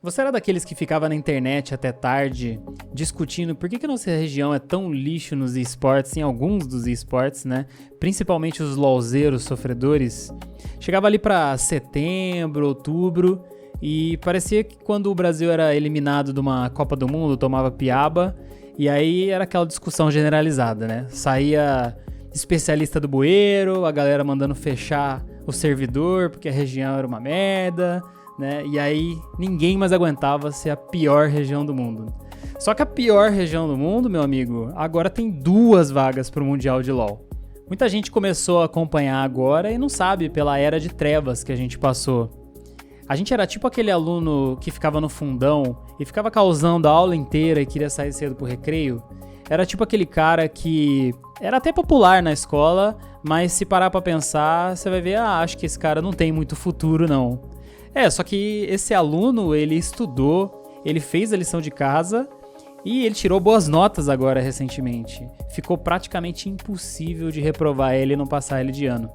Você era daqueles que ficava na internet até tarde discutindo por que a nossa região é tão lixo nos esportes, em alguns dos esportes, né? Principalmente os LOLzeiros sofredores. Chegava ali pra setembro, outubro e parecia que quando o Brasil era eliminado de uma Copa do Mundo, tomava piaba e aí era aquela discussão generalizada, né? Saía especialista do bueiro, a galera mandando fechar o servidor porque a região era uma merda, né? E aí ninguém mais aguentava ser a pior região do mundo. Só que a pior região do mundo, meu amigo, agora tem 2 vagas pro Mundial de LoL. Muita gente começou a acompanhar agora e não sabe pela era de trevas que a gente passou. A gente era tipo aquele aluno que ficava no fundão e ficava causando a aula inteira e queria sair cedo pro recreio. Era tipo aquele cara que era até popular na escola, mas se parar pra pensar, você vai ver, acho que esse cara não tem muito futuro não. Só que esse aluno, ele estudou, ele fez a lição de casa e ele tirou boas notas agora recentemente. Ficou praticamente impossível de reprovar ele e não passar ele de ano.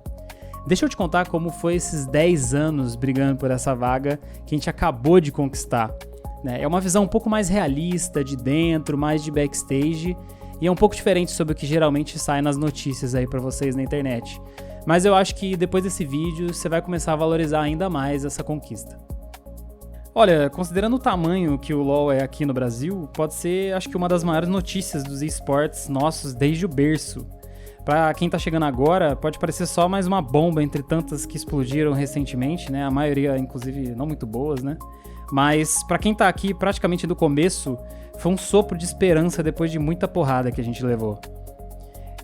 Deixa eu te contar como foi esses 10 anos brigando por essa vaga que a gente acabou de conquistar. É uma visão um pouco mais realista, de dentro, mais de backstage, e é um pouco diferente sobre o que geralmente sai nas notícias aí pra vocês na internet. Mas eu acho que depois desse vídeo você vai começar a valorizar ainda mais essa conquista. Olha, considerando o tamanho que o LoL é aqui no Brasil, pode ser, acho que uma das maiores notícias dos esportes nossos desde o berço. Pra quem tá chegando agora, pode parecer só mais uma bomba entre tantas que explodiram recentemente, né? A maioria, inclusive, não muito boas, né? Mas pra quem tá aqui praticamente do começo, foi um sopro de esperança depois de muita porrada que a gente levou.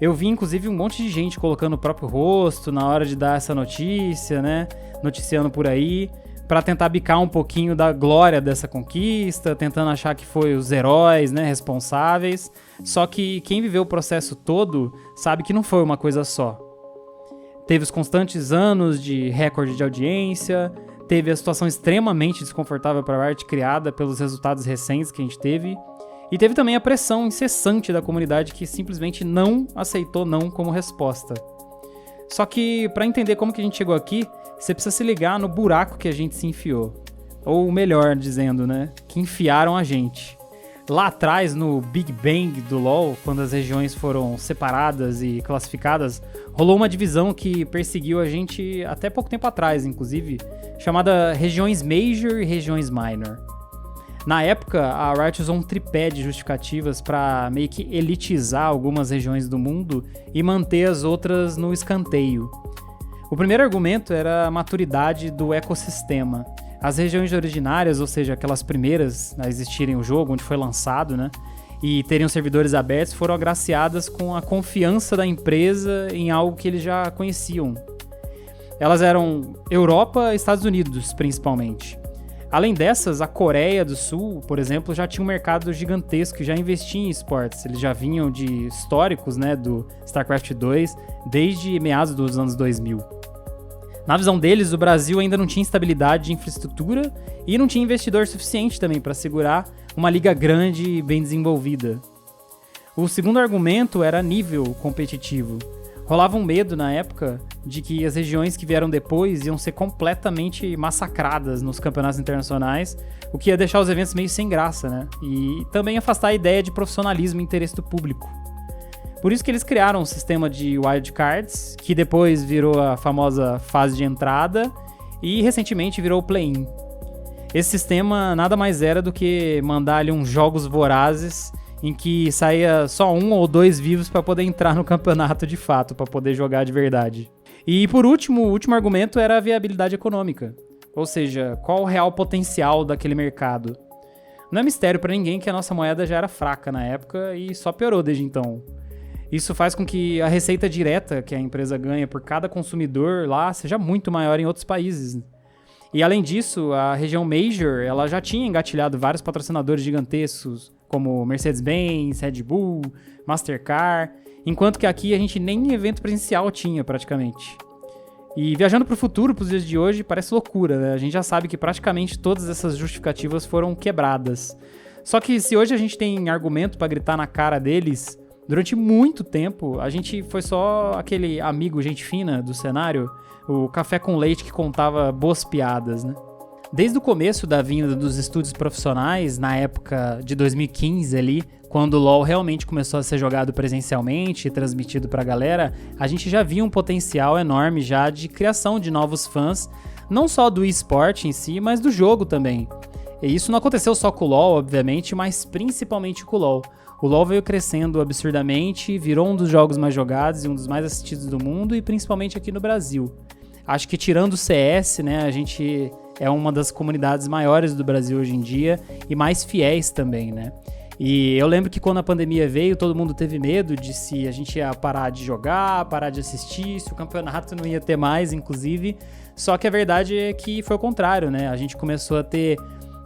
Eu vi, inclusive, um monte de gente colocando o próprio rosto na hora de dar essa notícia, né? Noticiando por aí, pra tentar bicar um pouquinho da glória dessa conquista, tentando achar que foi os heróis, né, responsáveis. Só que quem viveu o processo todo sabe que não foi uma coisa só. Teve os constantes anos de recorde de audiência, teve a situação extremamente desconfortável para a arte criada pelos resultados recentes que a gente teve, e teve também a pressão incessante da comunidade que simplesmente não aceitou não como resposta. Só que, para entender como que a gente chegou aqui, você precisa se ligar no buraco que a gente se enfiou. Ou melhor dizendo, né? Que enfiaram a gente. Lá atrás, no Big Bang do LoL, quando as regiões foram separadas e classificadas, rolou uma divisão que perseguiu a gente até pouco tempo atrás, inclusive, chamada regiões Major e regiões Minor. Na época, a Riot usou um tripé de justificativas para meio que elitizar algumas regiões do mundo e manter as outras no escanteio. O primeiro argumento era a maturidade do ecossistema. As regiões originárias, ou seja, aquelas primeiras a existirem o jogo, onde foi lançado, né, e teriam servidores abertos, foram agraciadas com a confiança da empresa em algo que eles já conheciam. Elas eram Europa e Estados Unidos, principalmente. Além dessas, a Coreia do Sul, por exemplo, já tinha um mercado gigantesco e já investia em esportes. Eles já vinham de históricos, né, do StarCraft 2 desde meados dos anos 2000. Na visão deles, o Brasil ainda não tinha estabilidade de infraestrutura e não tinha investidor suficiente também para segurar uma liga grande e bem desenvolvida. O segundo argumento era nível competitivo. Rolava um medo na época de que as regiões que vieram depois iam ser completamente massacradas nos campeonatos internacionais, o que ia deixar os eventos meio sem graça, né? E também afastar a ideia de profissionalismo e interesse do público. Por isso que eles criaram um sistema de wildcards, que depois virou a famosa fase de entrada e recentemente virou o play-in. Esse sistema nada mais era do que mandar ali uns jogos vorazes em que saía só 1 ou 2 vivos para poder entrar no campeonato de fato, para poder jogar de verdade. E por último, o último argumento era a viabilidade econômica, ou seja, qual o real potencial daquele mercado. Não é mistério para ninguém que a nossa moeda já era fraca na época e só piorou desde então. Isso faz com que a receita direta que a empresa ganha por cada consumidor lá seja muito maior em outros países. E além disso, a região Major ela já tinha engatilhado vários patrocinadores gigantescos, como Mercedes-Benz, Red Bull, Mastercard, enquanto que aqui a gente nem evento presencial tinha praticamente. E viajando para o futuro, para os dias de hoje, parece loucura, né? A gente já sabe que praticamente todas essas justificativas foram quebradas. Só que se hoje a gente tem argumento para gritar na cara deles, durante muito tempo a gente foi só aquele amigo gente fina do cenário, o café com leite que contava boas piadas, né? Desde o começo da vinda dos estúdios profissionais, na época de 2015 ali, quando o LoL realmente começou a ser jogado presencialmente e transmitido pra galera, a gente já via um potencial enorme já de criação de novos fãs, não só do esporte em si, mas do jogo também. E isso não aconteceu só com o LoL, obviamente, mas principalmente com o LoL. O LoL veio crescendo absurdamente, virou um dos jogos mais jogados e um dos mais assistidos do mundo, e principalmente aqui no Brasil. Acho que tirando o CS, né, a gente é uma das comunidades maiores do Brasil hoje em dia e mais fiéis também, né? E eu lembro que quando a pandemia veio, todo mundo teve medo de se a gente ia parar de jogar, parar de assistir, se o campeonato não ia ter mais, inclusive. Só que a verdade é que foi o contrário, né? A gente começou a ter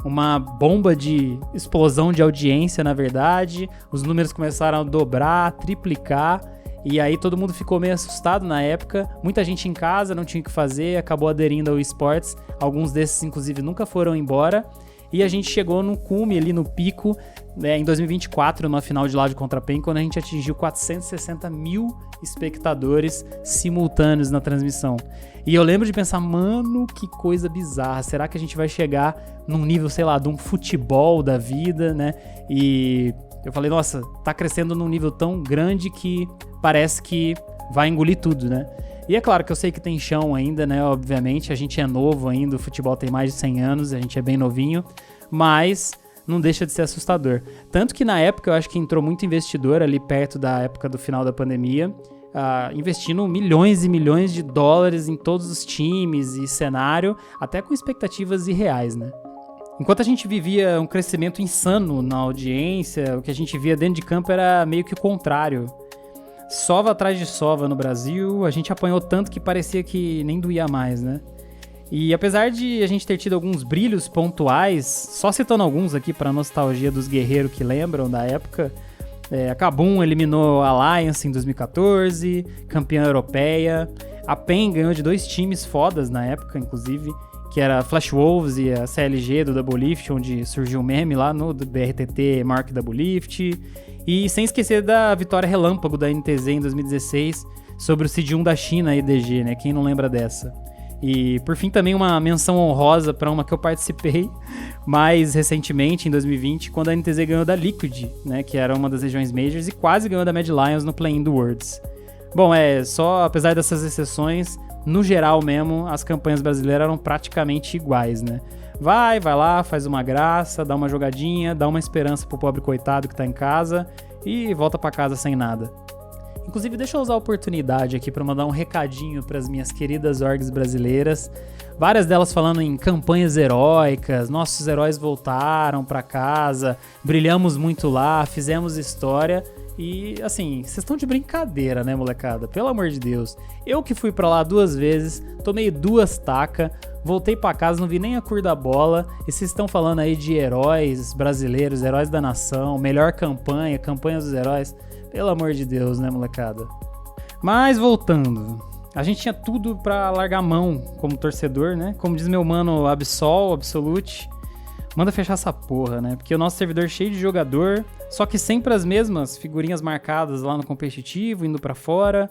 uma bomba de explosão de audiência, na verdade. Os números começaram a dobrar, triplicar. E aí todo mundo ficou meio assustado na época. Muita gente em casa, não tinha o que fazer, acabou aderindo ao esportes. Alguns desses, inclusive, nunca foram embora. E a gente chegou no cume ali, no pico, né, em 2024, numa final de Loud contra PEN, quando a gente atingiu 460 mil espectadores simultâneos na transmissão. E eu lembro de pensar, mano, que coisa bizarra. Será que a gente vai chegar num nível, sei lá, de um futebol da vida, né? E eu falei, nossa, tá crescendo num nível tão grande que parece que vai engolir tudo, né? E é claro que eu sei que tem chão ainda, né? Obviamente, a gente é novo ainda, o futebol tem mais de 100 anos, a gente é bem novinho, mas não deixa de ser assustador. Tanto que na época eu acho que entrou muito investidor ali perto da época do final da pandemia, investindo milhões e milhões de dólares em todos os times e cenário, até com expectativas irreais, né? Enquanto a gente vivia um crescimento insano na audiência, o que a gente via dentro de campo era meio que o contrário. Sova atrás de sova no Brasil, a gente apanhou tanto que parecia que nem doía mais, né? E apesar de a gente ter tido alguns brilhos pontuais, só citando alguns aqui para nostalgia dos guerreiros que lembram da época, a Kabum eliminou a Alliance em 2014, campeã europeia, a PEN ganhou de 2 times fodas na época, inclusive, que era a Flash Wolves e a CLG do Double Lift, onde surgiu o meme lá no BRTT Mark Double Lift. E sem esquecer da vitória relâmpago da NTZ em 2016 sobre o Seed 1 da China, a EDG, né? Quem não lembra dessa? E por fim também uma menção honrosa para uma que eu participei mais recentemente, em 2020, quando a NTZ ganhou da Liquid, né? Que era uma das regiões Majors, e quase ganhou da Mad Lions no Play-in do Worlds. Bom, só apesar dessas exceções, no geral mesmo, as campanhas brasileiras eram praticamente iguais, né? Vai lá, faz uma graça, dá uma jogadinha, dá uma esperança pro pobre coitado que tá em casa e volta pra casa sem nada. Inclusive, deixa eu usar a oportunidade aqui pra mandar um recadinho pras minhas queridas orgs brasileiras. Várias delas falando em campanhas heróicas, nossos heróis voltaram pra casa, brilhamos muito lá, fizemos história. E, assim, vocês estão de brincadeira, né, molecada? Pelo amor de Deus. Eu que fui pra lá 2 vezes, tomei 2 tacas, voltei pra casa, não vi nem a cor da bola. E vocês estão falando aí de heróis brasileiros, heróis da nação, melhor campanha, campanha dos heróis. Pelo amor de Deus, né, molecada? Mas, voltando. A gente tinha tudo pra largar a mão como torcedor, né? Como diz meu mano Absol, Absolute, manda fechar essa porra, né? Porque o nosso servidor cheio de jogador, só que sempre as mesmas figurinhas marcadas lá no competitivo, indo pra fora.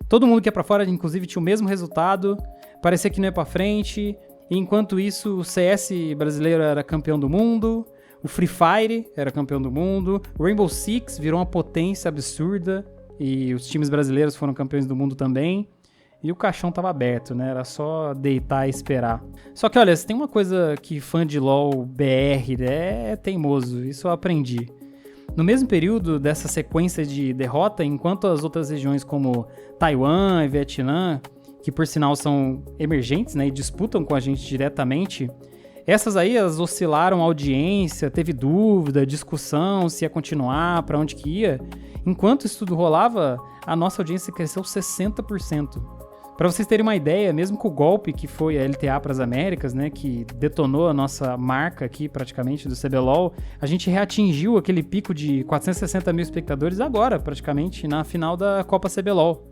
Todo mundo que ia pra fora, inclusive, tinha o mesmo resultado. Parecia que não ia pra frente. E enquanto isso, o CS brasileiro era campeão do mundo. O Free Fire era campeão do mundo. O Rainbow Six virou uma potência absurda. E os times brasileiros foram campeões do mundo também. E o caixão tava aberto, né? Era só deitar e esperar. Só que, olha, se tem uma coisa que fã de LoL BR é teimoso. Isso eu aprendi. No mesmo período dessa sequência de derrota, enquanto as outras regiões como Taiwan e Vietnã, que por sinal são emergentes, né, e disputam com a gente diretamente, essas aí elas oscilaram a audiência, teve dúvida, discussão se ia continuar, para onde que ia. Enquanto isso tudo rolava, a nossa audiência cresceu 60%. Para vocês terem uma ideia, mesmo com o golpe que foi a LTA para as Américas, né, que detonou a nossa marca aqui praticamente do CBLOL, a gente reatingiu aquele pico de 460 mil espectadores agora, praticamente, na final da Copa CBLOL.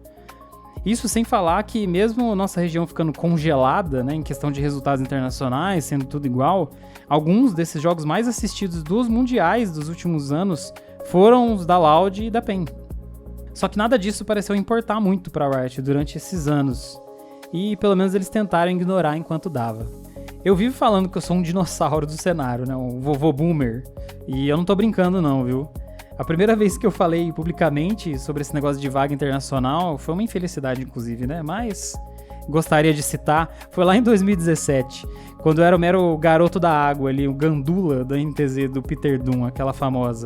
Isso sem falar que mesmo nossa região ficando congelada, né, em questão de resultados internacionais, sendo tudo igual, alguns desses jogos mais assistidos dos mundiais dos últimos anos foram os da Loud e da PEN. Só que nada disso pareceu importar muito para a Riot durante esses anos, e pelo menos eles tentaram ignorar enquanto dava. Eu vivo falando que eu sou um dinossauro do cenário, né? Um vovô boomer. E eu não tô brincando não, viu? A primeira vez que eu falei publicamente sobre esse negócio de vaga internacional foi uma infelicidade, inclusive, né? Mas gostaria de citar, foi lá em 2017, quando eu era o mero garoto da água ali, o gandula da NTZ do Peter Dunn, aquela famosa.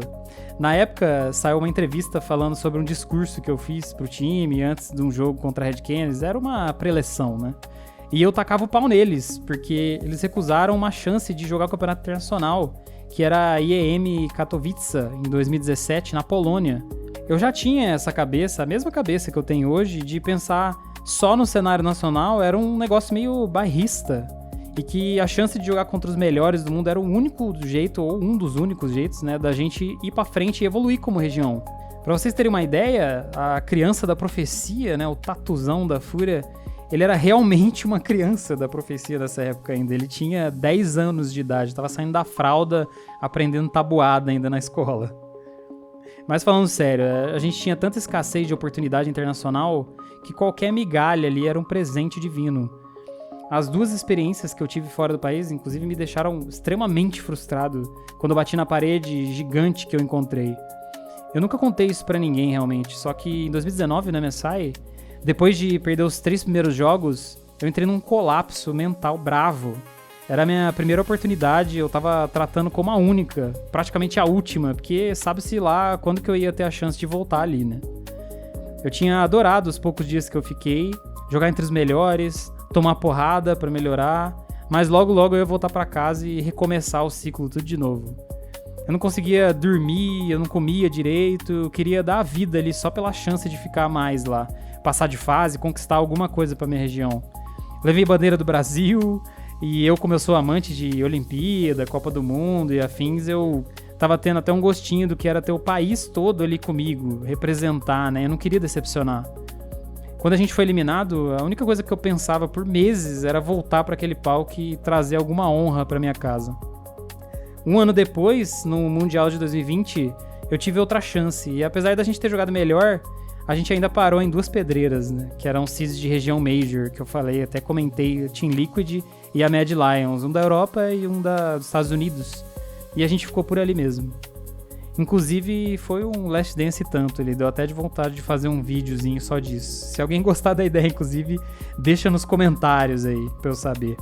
Na época, saiu uma entrevista falando sobre um discurso que eu fiz pro time antes de um jogo contra a Red Canids. Era uma preleção, né? E eu tacava o pau neles, porque eles recusaram uma chance de jogar o Campeonato Internacional, que era a IEM Katowice, em 2017, na Polônia. Eu já tinha essa cabeça, a mesma cabeça que eu tenho hoje, de pensar só no cenário nacional era um negócio meio bairrista. E que a chance de jogar contra os melhores do mundo era o único jeito, ou um dos únicos jeitos, né, da gente ir pra frente e evoluir como região. Pra vocês terem uma ideia, a criança da profecia, né, o tatuzão da Fúria, ele era realmente uma criança da profecia dessa época ainda. Ele tinha 10 anos de idade, tava saindo da fralda, aprendendo tabuada ainda na escola. Mas falando sério, a gente tinha tanta escassez de oportunidade internacional que qualquer migalha ali era um presente divino. As duas experiências que eu tive fora do país, inclusive, me deixaram extremamente frustrado quando eu bati na parede gigante que eu encontrei. Eu nunca contei isso pra ninguém, realmente, só que em 2019, na MSI, depois de perder os 3 primeiros jogos, eu entrei num colapso mental bravo. Era a minha primeira oportunidade, eu tava tratando como a única, praticamente a última, porque sabe-se lá quando que eu ia ter a chance de voltar ali, né? Eu tinha adorado os poucos dias que eu fiquei, jogar entre os melhores, tomar porrada pra melhorar, mas logo eu ia voltar pra casa e recomeçar o ciclo tudo de novo. Eu não conseguia dormir, eu não comia direito, eu queria dar a vida ali só pela chance de ficar mais lá, passar de fase, conquistar alguma coisa pra minha região. Levei bandeira do Brasil, e eu, como eu sou amante de Olimpíada, Copa do Mundo e afins, eu tava tendo até um gostinho do que era ter o país todo ali comigo, representar, né? Eu não queria decepcionar. Quando a gente foi eliminado, a única coisa que eu pensava por meses era voltar para aquele palco e trazer alguma honra para minha casa. Um ano depois, no Mundial de 2020, eu tive outra chance. E apesar da gente ter jogado melhor, a gente ainda parou em 2 pedreiras, né? Que eram seeds de região Major, que eu falei, até comentei, o Team Liquid e a Mad Lions. Um da Europa e um dos Estados Unidos. E a gente ficou por ali mesmo. Inclusive, foi um Last Dance tanto, ele deu até de vontade de fazer um videozinho só disso. Se alguém gostar da ideia, inclusive, deixa nos comentários aí, pra eu saber.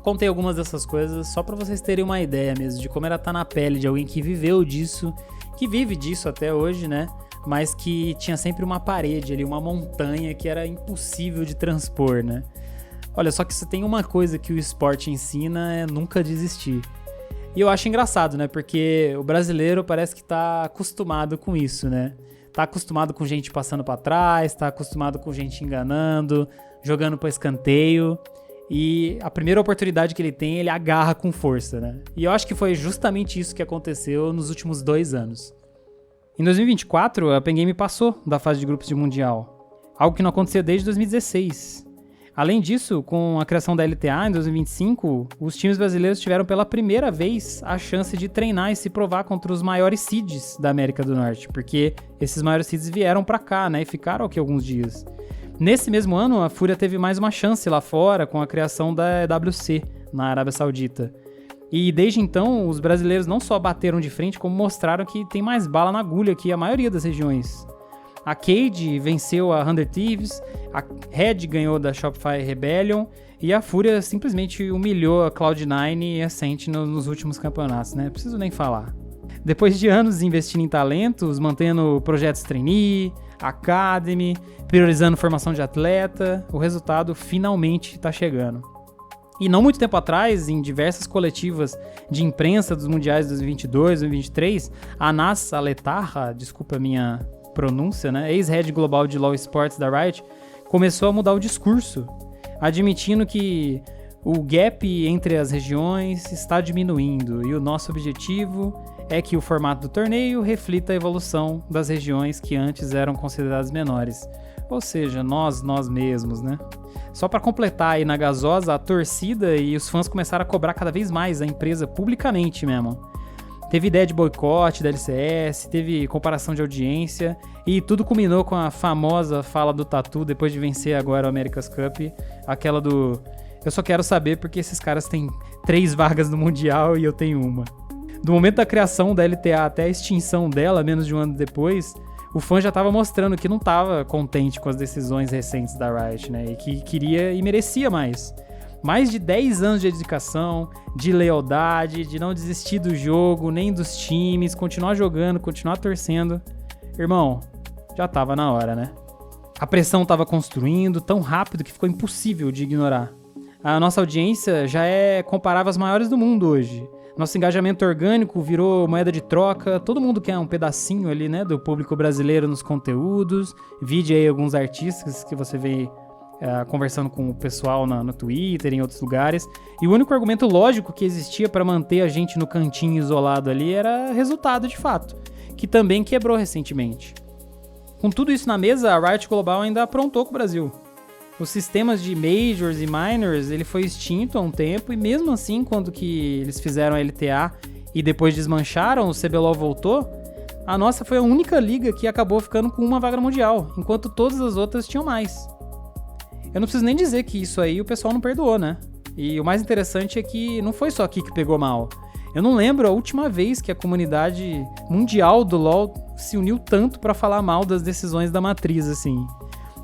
Contei algumas dessas coisas só pra vocês terem uma ideia mesmo, de como era estar na pele de alguém que viveu disso, que vive disso até hoje, né? Mas que tinha sempre uma parede ali, uma montanha que era impossível de transpor, né? Olha, só que se tem uma coisa que o esporte ensina é nunca desistir. E eu acho engraçado, né? Porque o brasileiro parece que tá acostumado com isso, né? Tá acostumado com gente passando pra trás, tá acostumado com gente enganando, jogando pra escanteio. E a primeira oportunidade que ele tem, ele agarra com força, né? E eu acho que foi justamente isso que aconteceu nos últimos 2 anos. Em 2024, a Pen Game passou da fase de grupos de Mundial. Algo que não acontecia desde 2016. Além disso, com a criação da LTA em 2025, os times brasileiros tiveram pela primeira vez a chance de treinar e se provar contra os maiores seeds da América do Norte, porque esses maiores seeds vieram pra cá, né, e ficaram aqui alguns dias. Nesse mesmo ano, a Fúria teve mais uma chance lá fora com a criação da EWC, na Arábia Saudita. E desde então, os brasileiros não só bateram de frente, como mostraram que tem mais bala na agulha que a maioria das regiões. A Cade venceu a 100 Thieves, a Red ganhou da Shopify Rebellion e a Fúria simplesmente humilhou a Cloud9 e a Ascent nos últimos campeonatos, né? Preciso nem falar. Depois de anos investindo em talentos, mantendo projetos trainee, academy, priorizando formação de atleta, o resultado finalmente está chegando. E não muito tempo atrás, em diversas coletivas de imprensa dos Mundiais 2022 e 2023, a Anas Aletarra, desculpa a minha pronúncia, né, ex-head global de LoL Sports da Riot, começou a mudar o discurso, admitindo que o gap entre as regiões está diminuindo e o nosso objetivo é que o formato do torneio reflita a evolução das regiões que antes eram consideradas menores. Ou seja, nós mesmos, né? Só para completar aí na gasosa, a torcida e os fãs começaram a cobrar cada vez mais a empresa publicamente mesmo. Teve ideia de boicote da LCS, teve comparação de audiência e tudo culminou com a famosa fala do Tatu depois de vencer agora o America's Cup, aquela do Eu só quero saber porque esses caras têm 3 vagas no Mundial e eu tenho uma. Do momento da criação da LTA até a extinção dela, menos de um ano depois, o fã já estava mostrando que não estava contente com as decisões recentes da Riot, né? E que queria e merecia mais. Mais de 10 anos de dedicação, de lealdade, de não desistir do jogo, nem dos times, continuar jogando, continuar torcendo. Irmão, já tava na hora, né? A pressão tava construindo tão rápido que ficou impossível de ignorar. A nossa audiência já é comparável às maiores do mundo hoje. Nosso engajamento orgânico virou moeda de troca, todo mundo quer um pedacinho ali, né, do público brasileiro nos conteúdos. Vide aí alguns artistas que você vê conversando com o pessoal no Twitter, em outros lugares. E o único argumento lógico que existia para manter a gente no cantinho isolado ali era resultado de fato, que também quebrou recentemente. Com tudo isso na mesa, a Riot Global ainda aprontou com o Brasil. Os sistemas de Majors e Minors, ele foi extinto há um tempo, e mesmo assim, quando que eles fizeram a LTA e depois desmancharam, o CBLOL voltou, a nossa foi a única liga que acabou ficando com uma vaga no Mundial, enquanto todas as outras tinham mais. Eu não preciso nem dizer que isso aí o pessoal não perdoou, né? E o mais interessante é que não foi só aqui que pegou mal. Eu não lembro a última vez que a comunidade mundial do LoL se uniu tanto pra falar mal das decisões da matriz, assim.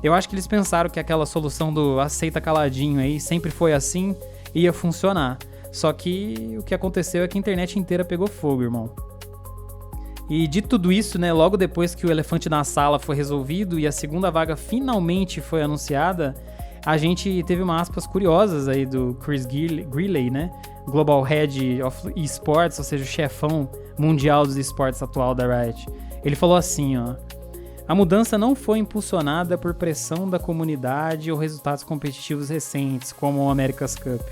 Eu acho que eles pensaram que aquela solução do aceita caladinho aí, sempre foi assim, ia funcionar. Só que o que aconteceu é que a internet inteira pegou fogo, irmão. E de tudo isso, né, logo depois que o elefante na sala foi resolvido e a segunda vaga finalmente foi anunciada, a gente teve umas aspas curiosas aí do Chris Greeley, né, Global Head of Esports, ou seja, o chefão mundial dos esportes atual da Riot. Ele falou assim, ó: a mudança não foi impulsionada por pressão da comunidade ou resultados competitivos recentes, como o America's Cup.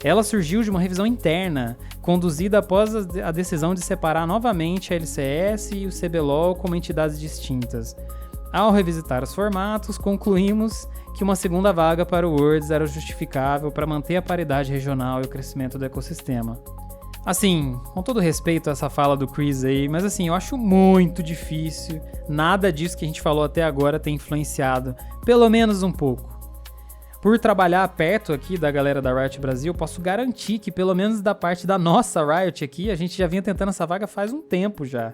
Ela surgiu de uma revisão interna, conduzida após a decisão de separar novamente a LCS e o CBLOL como entidades distintas. Ao revisitar os formatos, concluímos que uma segunda vaga para o Worlds era justificável para manter a paridade regional e o crescimento do ecossistema. Assim, com todo respeito a essa fala do Chris aí, mas assim, eu acho muito difícil nada disso que a gente falou até agora ter influenciado, pelo menos um pouco. Por trabalhar perto aqui da galera da Riot Brasil, posso garantir que pelo menos da parte da nossa Riot aqui, a gente já vinha tentando essa vaga faz um tempo já.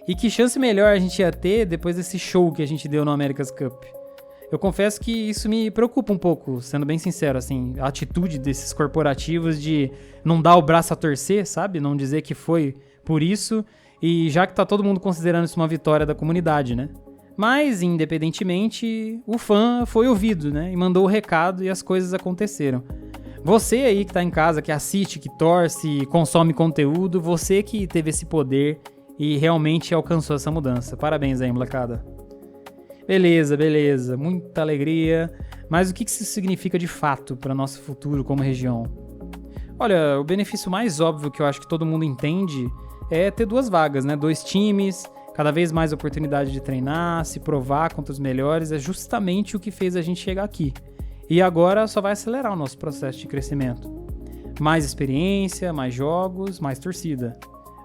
E que chance melhor a gente ia ter depois desse show que a gente deu no America's Cup. Eu confesso que isso me preocupa um pouco, sendo bem sincero, assim, a atitude desses corporativos de não dar o braço a torcer, sabe? Não dizer que foi por isso, e já que tá todo mundo considerando isso uma vitória da comunidade, né? Mas, independentemente, o fã foi ouvido, né? E mandou o recado e as coisas aconteceram. Você aí que tá em casa, que assiste, que torce, consome conteúdo, você que teve esse poder e realmente alcançou essa mudança. Parabéns aí, molecada. Beleza, muita alegria. Mas o que isso significa de fato para nosso futuro como região? Olha, o benefício mais óbvio que eu acho que todo mundo entende é ter 2 vagas, né? 2 times, cada vez mais oportunidade de treinar, se provar contra os melhores, é justamente o que fez a gente chegar aqui. E agora só vai acelerar o nosso processo de crescimento. Mais experiência, mais jogos, mais torcida.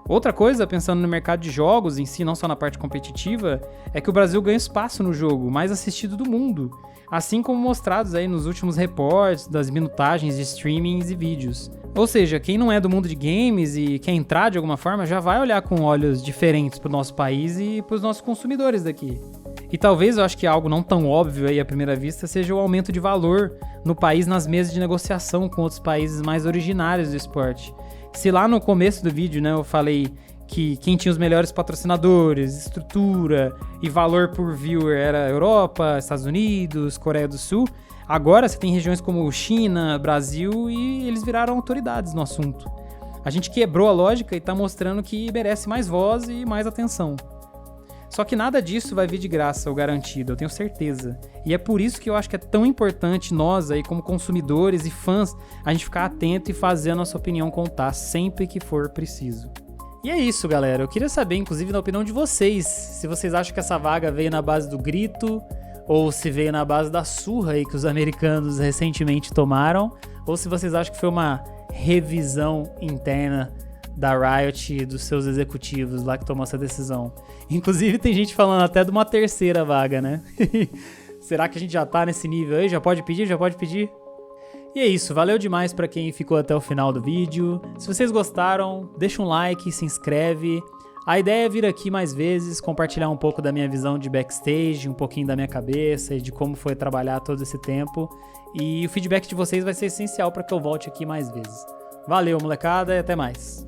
Outra coisa, pensando no mercado de jogos em si, não só na parte competitiva, é que o Brasil ganha espaço no jogo mais assistido do mundo, assim como mostrados aí nos últimos reportes das minutagens de streamings e vídeos. Ou seja, quem não é do mundo de games e quer entrar de alguma forma, já vai olhar com olhos diferentes para o nosso país e para os nossos consumidores daqui. E talvez eu acho que algo não tão óbvio aí à primeira vista seja o aumento de valor no país nas mesas de negociação com outros países mais originários do esporte. Se lá no começo do vídeo, né, eu falei que quem tinha os melhores patrocinadores, estrutura e valor por viewer era Europa, Estados Unidos, Coreia do Sul, agora você tem regiões como China, Brasil e eles viraram autoridades no assunto. A gente quebrou a lógica e está mostrando que merece mais voz e mais atenção. Só que nada disso vai vir de graça ou garantido, eu tenho certeza. E é por isso que eu acho que é tão importante nós aí como consumidores e fãs, a gente ficar atento e fazer a nossa opinião contar sempre que for preciso. E é isso, galera. Eu queria saber, inclusive, na opinião de vocês, se vocês acham que essa vaga veio na base do grito, ou se veio na base da surra aí que os americanos recentemente tomaram, ou se vocês acham que foi uma revisão interna da Riot e dos seus executivos lá que tomou essa decisão. Inclusive tem gente falando até de uma terceira vaga, né? Será que a gente já tá nesse nível aí? Já pode pedir? E é isso, valeu demais pra quem ficou até o final do vídeo. Se vocês gostaram, deixa um like, se inscreve. A ideia é vir aqui mais vezes, compartilhar um pouco da minha visão de backstage, um pouquinho da minha cabeça e de como foi trabalhar todo esse tempo. E o feedback de vocês vai ser essencial para que eu volte aqui mais vezes. Valeu, molecada, e até mais.